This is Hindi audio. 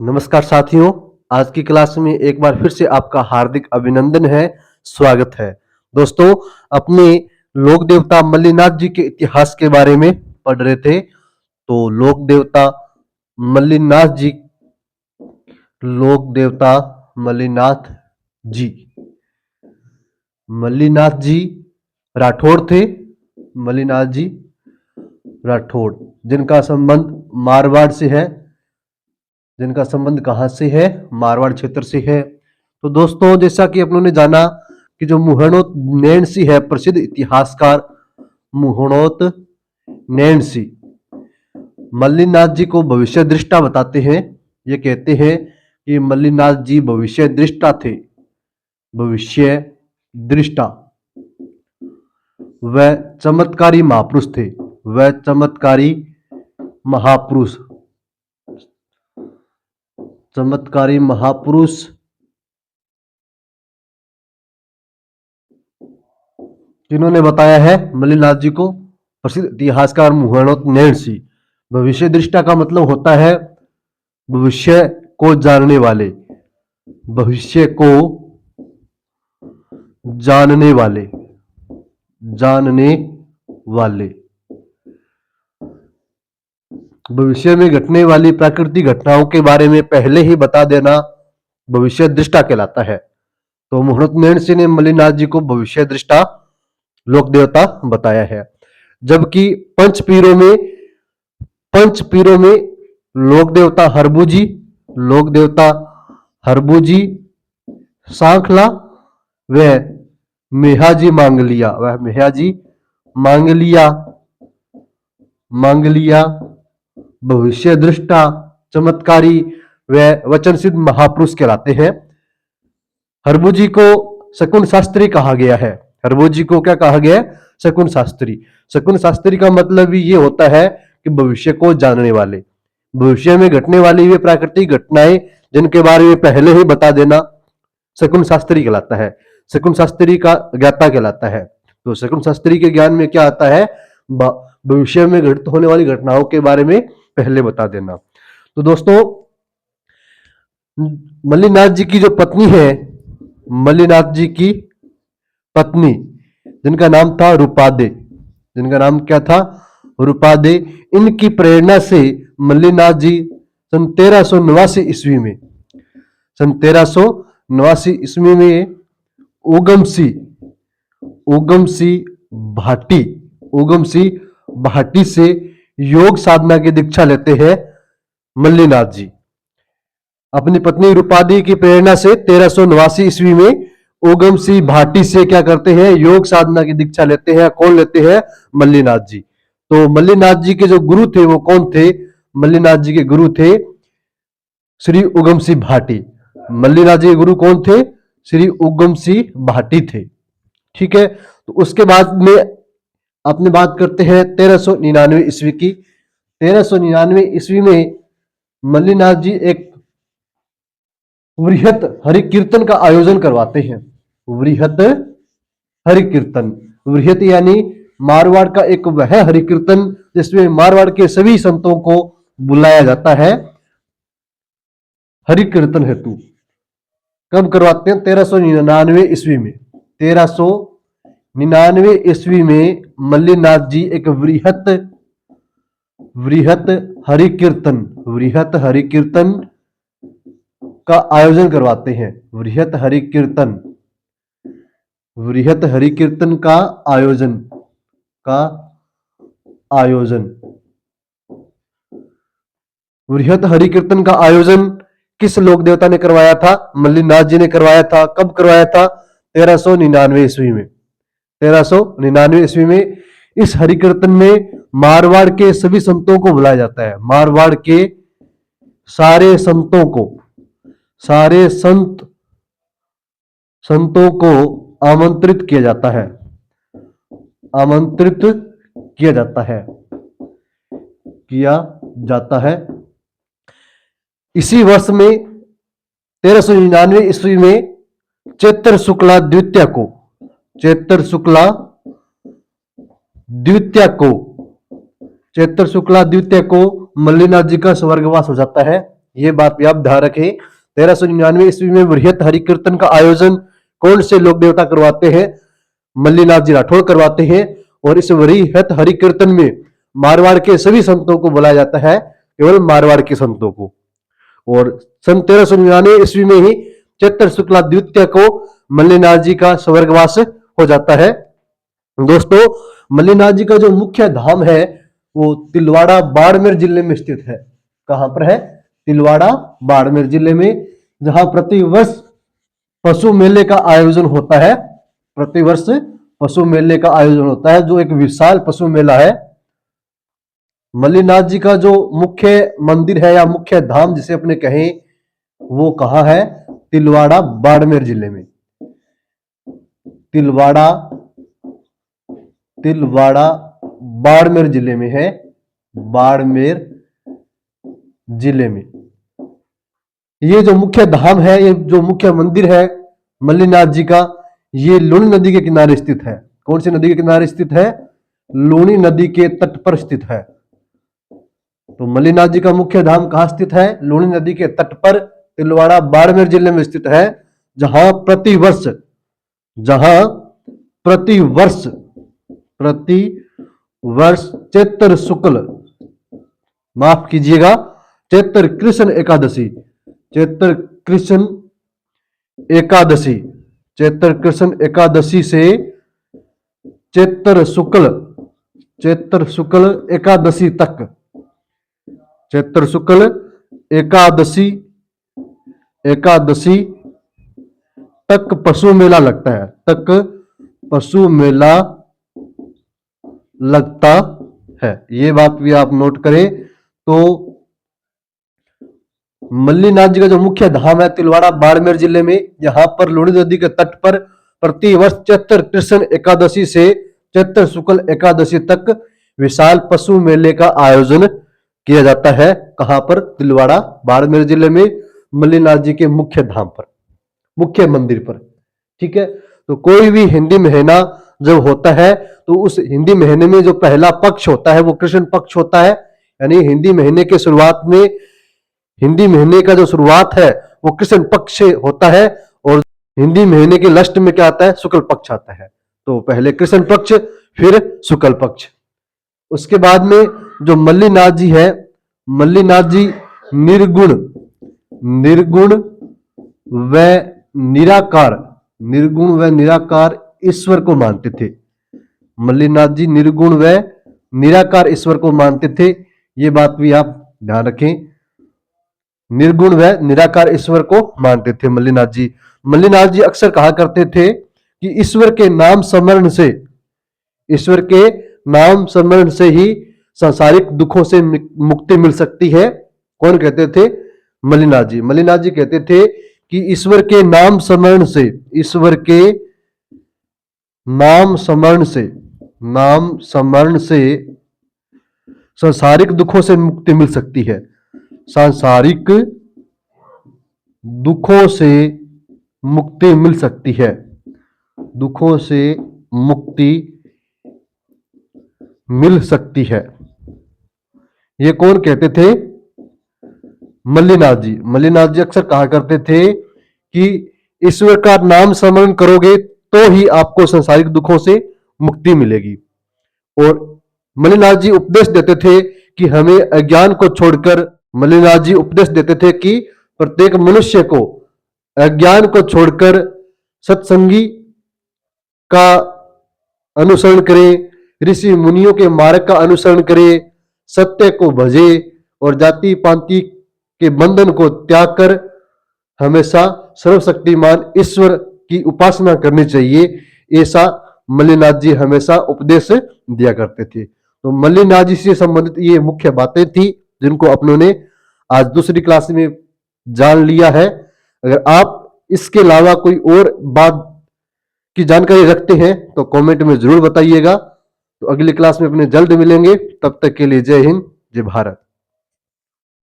नमस्कार साथियों। आज की क्लास में एक बार फिर से आपका हार्दिक अभिनंदन है, स्वागत है। दोस्तों, अपने लोक देवता मल्लिनाथ जी के इतिहास के बारे में पढ़ रहे थे। तो मल्लिनाथ जी लोक देवता मल्लिनाथ जी मल्लिनाथ जी राठौड़ थे। मल्लिनाथ जी राठौड़ जिनका संबंध मारवाड़ से है। जिनका संबंध कहां से है? मारवाड़ क्षेत्र से है। तो दोस्तों, जैसा कि अपनों ने जाना कि जो मुहणोत नैणसी है, प्रसिद्ध इतिहासकार मुहणोत नैणसी मल्लिनाथ जी को भविष्य दृष्टा बताते हैं। ये कहते हैं कि मल्लिनाथ जी भविष्य दृष्टा थे। भविष्य दृष्टा वह चमत्कारी महापुरुष थे। वह चमत्कारी महापुरुष चमत्कारी महापुरुष जिन्होंने बताया है मल्लिनाथ जी को प्रसिद्ध इतिहासकार मुहणोत नैणसी। भविष्य दृष्टा का मतलब होता है भविष्य को जानने वाले। भविष्य को जानने वाले जानने वाले भविष्य में घटने वाली प्राकृतिक घटनाओं के बारे में पहले ही बता देना भविष्य दृष्टा कहलाता है। तो मुहणोत नैणसी ने मल्लिनाथ जी को भविष्य दृष्टा लोक देवता बताया है। जबकि पंच पीरों में लोक देवता हरबूजी सांखला व मेहाजी भविष्य दृष्टा चमत्कारी व वचन सिद्ध महापुरुष कहलाते हैं। हरबूजी को शकुन शास्त्री कहा गया है। हरबूजी को क्या कहा गया है? शकुन शास्त्री। शकुन शास्त्री का मतलब भी ये होता है कि भविष्य को जानने वाले। भविष्य में घटने वाली वे प्राकृतिक घटनाएं जिनके बारे में पहले ही बता देना शकुन शास्त्री कहलाता है। शकुन शास्त्री का ज्ञाता कहलाता है। तो शकुन शास्त्री के ज्ञान में क्या आता है? भविष्य में घटित होने वाली घटनाओं के बारे में पहले बता देना। तो दोस्तों, मल्लिनाथ जी की जो पत्नी है, मल्लिनाथ जी की पत्नी जिनका नाम था रूपादे, जिनका नाम क्या था? रूपादे। इनकी प्रेरणा से मल्लिनाथ जी सन 1389 ईस्वी में उगम सी भाटी से योग साधना की दीक्षा लेते हैं मल्लिनाथ जी। अपनी पत्नी रूपादी की प्रेरणा से 1389 ईस्वी में उगम सी भाटी से क्या करते हैं? योग साधना की दीक्षा लेते हैं। कौन लेते हैं? मल्लिनाथ जी। तो मल्लिनाथ जी के जो गुरु थे वो कौन थे? मल्लिनाथ जी के गुरु थे श्री उगम सिंह भाटी। मल्लिनाथ जी के गुरु कौन थे? श्री उगम सिंह भाटी थे। ठीक है। तो उसके बाद में अपनी बात करते हैं 1399 ईस्वी की। 1399 ईस्वी में मल्लिनाथ जी एक वृहत हरिकीर्तन का आयोजन करवाते हैं। वृहत हरिकीर्तन, वृहत यानी मारवाड़ का एक वह हरिकीर्तन जिसमें मारवाड़ के सभी संतों को बुलाया जाता है हरिकीर्तन हेतु। कब करवाते हैं? 1399 ईस्वी में। 1399 ईस्वी में मल्लिनाथ जी एक वृहत हरिकीर्तन का आयोजन करवाते हैं। वृहत हरिकीर्तन का आयोजन वृहत हरिकीर्तन का आयोजन किस लोक देवता ने करवाया था? मल्लिनाथ जी ने करवाया था। कब करवाया था? 1399 ईस्वी में। 1399 ईस्वी में इस हरिकीर्तन में मारवाड़ के सभी संतों को बुलाया जाता है। मारवाड़ के सारे संतों को आमंत्रित किया जाता है। इसी वर्ष में 1399 ईस्वी में चैत्र शुक्ला द्वितीया को मल्लिनाथ जी का स्वर्गवास हो जाता है। ये बात भी आप ध्यान रखें। 1399 ईस्वी में वृहत हरि कीर्तन का आयोजन कौन से लोक देवता करवाते हैं? मल्लीनाथ जी राठौड़ करवाते हैं। और इस वृहत हरि कीर्तन में मारवाड़ के सभी संतों को बुलाया जाता है, केवल मारवाड़ के संतों को। और सन 1399 ईस्वी में ही चैत्र शुक्ला द्वितीय को मल्लीनाथ जी का स्वर्गवास हो जाता है। दोस्तों, मल्लीनाथ जी का जो मुख्य धाम है वो तिलवाड़ा बाड़मेर जिले में स्थित है। कहां पर है? तिलवाड़ा बाड़मेर जिले में, जहां प्रतिवर्ष पशु मेले का आयोजन होता है। प्रतिवर्ष पशु मेले का आयोजन होता है, जो एक विशाल पशु मेला है। मल्लीनाथ जी का जो मुख्य मंदिर है या मुख्य धाम जिसे अपने कहें, वो कहां है? तिलवाड़ा बाड़मेर जिले में। तिलवाड़ा बाड़मेर जिले में है। बाड़मेर जिले में ये जो मुख्य धाम है, ये जो मुख्य मंदिर है मल्लीनाथ जी का, ये लूणी नदी के किनारे स्थित है। कौन सी नदी के किनारे स्थित है? लूणी नदी के तट पर स्थित है। तो मल्लीनाथ जी का मुख्य धाम कहां स्थित है? लूणी नदी के तट पर, तिलवाड़ा बाड़मेर जिले में स्थित है, जहां प्रतिवर्ष चैत्र शुक्ल, माफ कीजिएगा, चैत्र कृष्ण एकादशी, चैत्र कृष्ण एकादशी से चैत्र शुक्ल एकादशी तक, चैत्र शुक्ल एकादशी तक पशु मेला लगता है। पशु मेला लगता है, ये बात भी आप नोट करें। तो मल्लीनाथ जी का जो मुख्य धाम है तिलवाड़ा बाड़मेर जिले में, यहां पर लूणी नदी के तट पर प्रतिवर्ष चैत्र कृष्ण एकादशी से चैत्र शुक्ल एकादशी तक विशाल पशु मेले का आयोजन किया जाता है। कहां पर? तिलवाड़ा बाड़मेर जिले में, मल्लीनाथ जी के मुख्य धाम पर, मुख्य मंदिर पर। ठीक है। तो कोई भी हिंदी महीना जब होता है तो उस हिंदी महीने में जो पहला पक्ष होता है वो कृष्ण पक्ष होता है। यानी हिंदी महीने के शुरुआत में, हिंदी महीने का जो शुरुआत है वो कृष्ण पक्ष से होता है, और हिंदी महीने के लास्ट में क्या आता है? शुक्ल पक्ष आता है। तो पहले कृष्ण पक्ष, फिर शुक्ल पक्ष। उसके बाद में जो मल्लीनाथ जी है, मल्लीनाथ जी निर्गुण व निराकार ईश्वर को मानते थे। मल्लीनाथ जी निर्गुण व निराकार ईश्वर को मानते थे, ये बात भी आप ध्यान रखें। निर्गुण व निराकार ईश्वर को मानते थे मल्लीनाथ जी। मल्लीनाथ जी अक्सर कहा करते थे कि ईश्वर के नाम स्मरण से ही सांसारिक दुखों से मुक्ति मिल सकती है। कौन कहते थे? मल्लीनाथ जी। मल्लीनाथ जी कहते थे कि ईश्वर के नाम स्मरण से सांसारिक दुखों से मुक्ति मिल सकती है। सांसारिक दुखों से मुक्ति मिल सकती है। दुखों से मुक्ति मिल सकती है, ये कौन कहते थे? मल्लीनाथ जी। मल्लीनाथ जी अक्सर कहा करते थे कि ईश्वर का नाम स्मरण करोगे तो ही आपको सांसारिक दुखों से मुक्ति मिलेगी। और मल्लीनाथ जी उपदेश देते थे कि हमें अज्ञान को छोड़कर, मल्लीनाथ जी उपदेश देते थे कि प्रत्येक मनुष्य को अज्ञान को छोड़कर सत्संगी का अनुसरण करे, ऋषि मुनियों के मार्ग का अनुसरण करे, सत्य को भजे और जाति पाति के बंधन को त्याग कर हमेशा सर्वशक्तिमान ईश्वर की उपासना करनी चाहिए। ऐसा मल्लीनाथ जी हमेशा उपदेश दिया करते थे। तो मल्लीनाथ जी से संबंधित ये मुख्य बातें थी जिनको अपनों ने आज दूसरी क्लास में जान लिया है। अगर आप इसके अलावा कोई और बात की जानकारी रखते हैं तो कमेंट में जरूर बताइएगा। तो अगली क्लास में अपने जल्द मिलेंगे, तब तक के लिए जय हिंद, जय भारत।